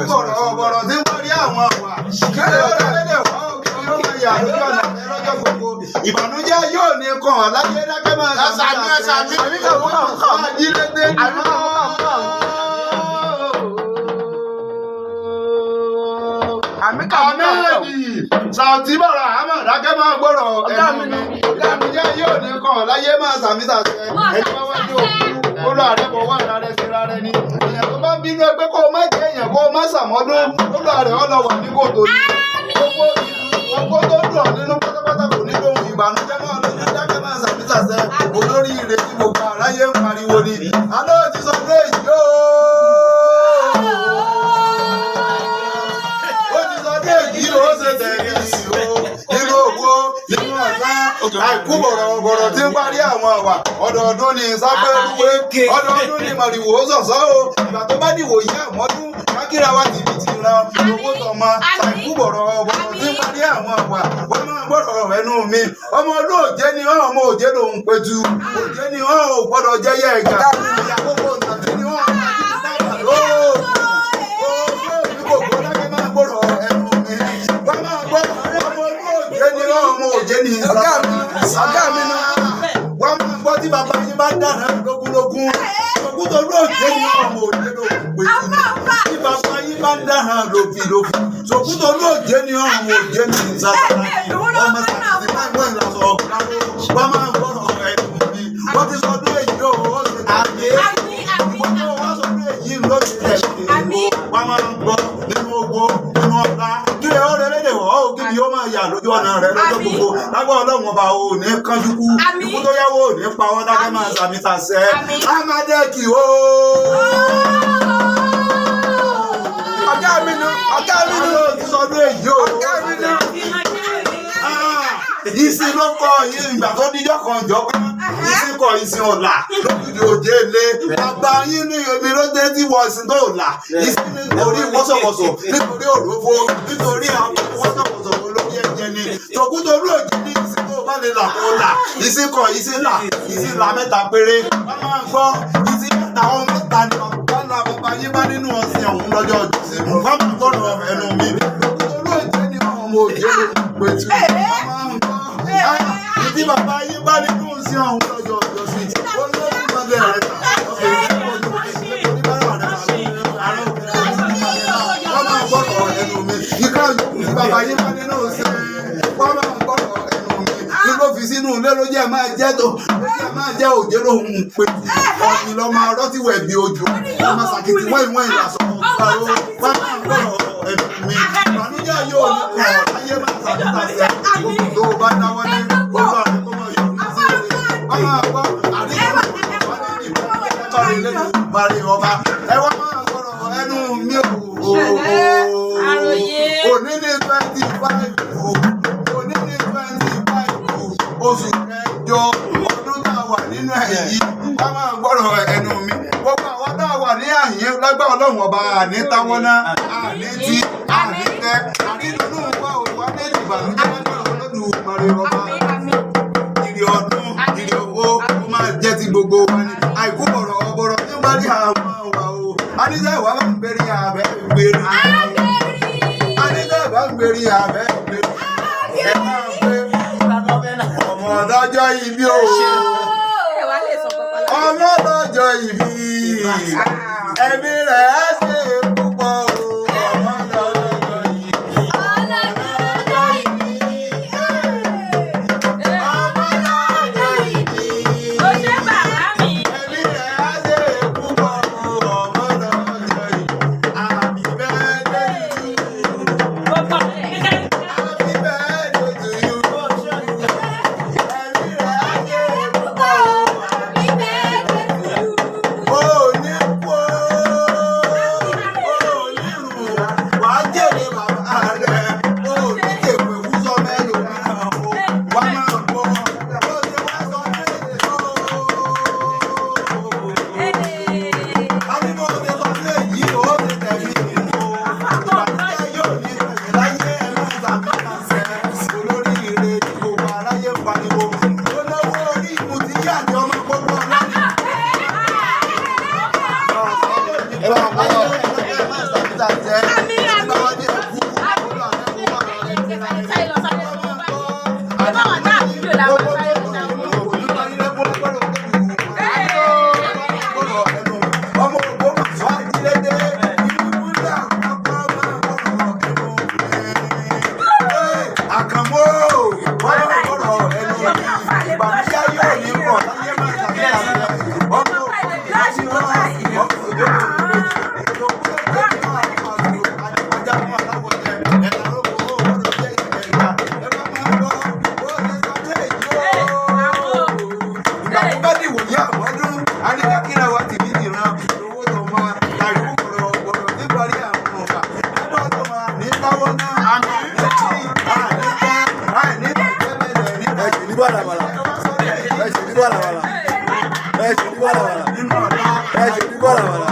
bọ̀rọ̀ tí ń parí àwọn àwà kílẹ̀ ọ̀rẹ́lẹ̀ wá òkè yóò máa yà lójú ọ̀nà lọ́jọ́ gbogbo ìbànújẹ́ yóò ní kàn láyé dákẹ́ máa sàmì àjílédé àmẹ́ẹ̀dì Saoty Bọ́lá Ahmed dákẹ́ máa gbọ́rọ̀ ẹnu ìbànújẹ́ yóò ní kàn láyé máa sàmì sàṣẹ ẹni bá wájú òkú ó lọ àrẹ́bọ̀ wà rárẹ̀ sí rárẹ̀ ni èèyàn tó bá bínú ẹgbẹ́ kó o má jẹ́ èèyàn kó o má sàmọ́dún ó lọ àrẹ́ ọlọ́wà ní kòtò ní gbogbo tó dùn ọ́ nínú pátápátá kò ní lóhun ìbànújẹ́ máa lójú dákẹ́ máa sàmì sàṣẹ olórí ire tí gbogbo àráyé ń pariwo ni aló ti sọ pé èyí ó ti sọ pé èyí ó ṣe tẹ̀lé sí o nínú owó nínú ọ̀sán àìkú bọ̀rọ̀ tí ń parí àwọn àwà ọdọọdún ni sápẹ́rúwé ọdọọdún ni màrìwò sọ̀sọ́ o ìgbà tó bá dìwò yí àmọ́dún kákìrà wa tìbí ti ran owó tọmọ àìkú bọ̀rọ̀ tí ń parí àwọn àwà wọ́n máa gbọ́dọ̀ ẹnu mi ọmọ olóòjé ni ọ́ ọmọ òjé lòun pẹ̀tù òjé ni ọ́ ò gbọ́dọ̀ jẹ́yẹ ẹ̀gà ìyàwó kò nàbí ni ọ́ ọ̀gá mi ni wọ́n máa gbọ́ tí bàbá yín bá dáná lógúnlógún òkúta olóòjé ni ọmọ òjé ló ń pè tí bàbá yín bá dáná lòfìlòfì òkúta olóòjé ni ọmọ òjé ní ìsàlẹ̀ ọmọ sàkìtì máa ń gbọ́ ìlàsọ̀ wọ́n máa gbọ́dọ̀ ẹ̀dùn mi wọ́n ti sọ ọdún èyí ó ṣe àgbé wọ́n tó wá sọ ọdún èyí ló ti tẹ̀ wọ́n máa ń gbọ́ nínú ogbó nínú ọ̀la kí ẹ ó rẹ́lẹ́dẹ̀ wọ́ ó kí ni ó máa yà lójú ọ̀nà rẹ lọ́jọ́ gbogbo lágbó ọlọ́run ọba ò ní kánjú kú ikú tó yáwó ò ní pa wọ́n dákẹ́ máa sàmì sàṣẹ amadeki o. ọ̀gá mi ni ló ti sọdún èyí o. ìsìn ló kọ ìgbà tó díjọ́ kan jọ pé ìsìn kọ ìsìn ọ̀la lójúdi òjé lé bàbá yín ní omi ló dé tí wọ́n ìsìn tó ọ̀la ìsìn nítorí wọ́sọ̀wọ̀sọ̀ nítorí òrófó nítorí àwọn wọ́sọ̀wọ̀sọ̀ olóyè ẹ̀jẹ̀ ni tòkútorí òjì ní ìsìn tó bá lè là kó là ìsìn kọ ìsìn là mẹ́ta péré wọ́n máa gbọ́ ìsìn mẹ́ta wọn mẹ́ta ni bàbá yín bá nínú ọ̀sìn ọ̀hún lọ́jọ́ ọ̀jọ̀sìn wọ́n máa gbọ́dọ̀ ẹnu mi tòkútorí òjì ní ọmọ òjì ló pẹ̀tù wọ́n máa ń gbọ́ ìdí bàbá yín bá nínú ọ̀sìn ọ̀hún lọ́jọ́ ọ̀jọ̀sìn olóògùn mọ́lẹ̀ rẹ̀ bàbá yín bá nínú ọ̀sìn wọ́n máa gbọ́dọ̀ ẹnu mi kí ló fi sínú ilé ló jẹ́ máa jẹ́ òjé lóhun pé ọ̀yìn lọ́ máa rọ́tí wẹ̀ bí ojú wọ́n máa ṣàkìtì wọ́n ìlàsọ̀ wọ́n máa gbọ́dọ̀ ẹnu mi ìbànújẹ́ yóò ní kọ̀ láyé máa ṣàkìtàṣẹ òkú tó bá dáwọ́ ní olú àdúgbò máa yọ ní sí ilé wọ́n máa gbọ́ àríyànjú bari ọba ẹ wá máa gbọ́dọ̀ ẹnu mi ò òní ní 25 òní ní 25 oṣù kẹjọ ọdún tá a wà nínú èyí ká máa gbọ́dọ̀ ẹnu mi gbogbo àwọn tá a wà ní àyè lágbára Ọlọ́run ọba àní táwọn náà àní tí àní tẹ àní nínú wa ò wá ní ìbànújẹ́ lágbára Ọlọ́run bari ọba ìrì ọdún ìrì owó ó máa jẹ́ ti gbogbo wa ní àìkú bọ̀rọ̀ tí ó bá rí àwọn wa o aníṣẹ́ ìwà bá ń gbérí abẹ́ gbérí aníṣẹ́ ìwà ń gbérí abẹ́ gbérí ẹ máa gbé ọmọ ọlọ́jọ́ ìbí o ọmọ ọlọ́jọ́ ìbí ẹ̀mí rẹ̀ á ṣe púpọ̀ o ọmọ ọlọ́jọ́ ìbí ọmọ ọlọ́jọ́ ìbí ọmọ ọlọ́jọ́ ìbí ó ṣe bàbá mi ẹ̀mí rẹ̀ á ṣe púpọ̀ o ọmọ ọlọ́jọ́ ìbí happy birthday to you happy birthday to you ẹ̀mí rẹ̀ á ṣe púpọ̀ o happy birthday to you ó ní kú ó ní rù wá jèrè bàbá rẹ̀ ó ní kèpè wúsọ mẹ́lò náà o wá máa gbọ́ ó ṣe wá sọ méje tó àbíbọ̀ ṣe sọ pé èyí ó ti tẹ̀lé ìlú ìbànújẹ́ yóò ní ìrẹ̀lẹ̀ láyé ẹ̀rọ ìsàkóso olórí ire tí gbogbo aráyé ń pariwo olówó orí ìmú ti yá àti ọmọ gbogbo ọlọ́ni. ẹ bá wọn kọ́ ẹ máa ṣàkíyèsí wàlàwàlà. Ẹ ṣe ní wàlàwàlà. nínú ọ̀dọ́ Ẹ ṣe ní wàlàwàlà.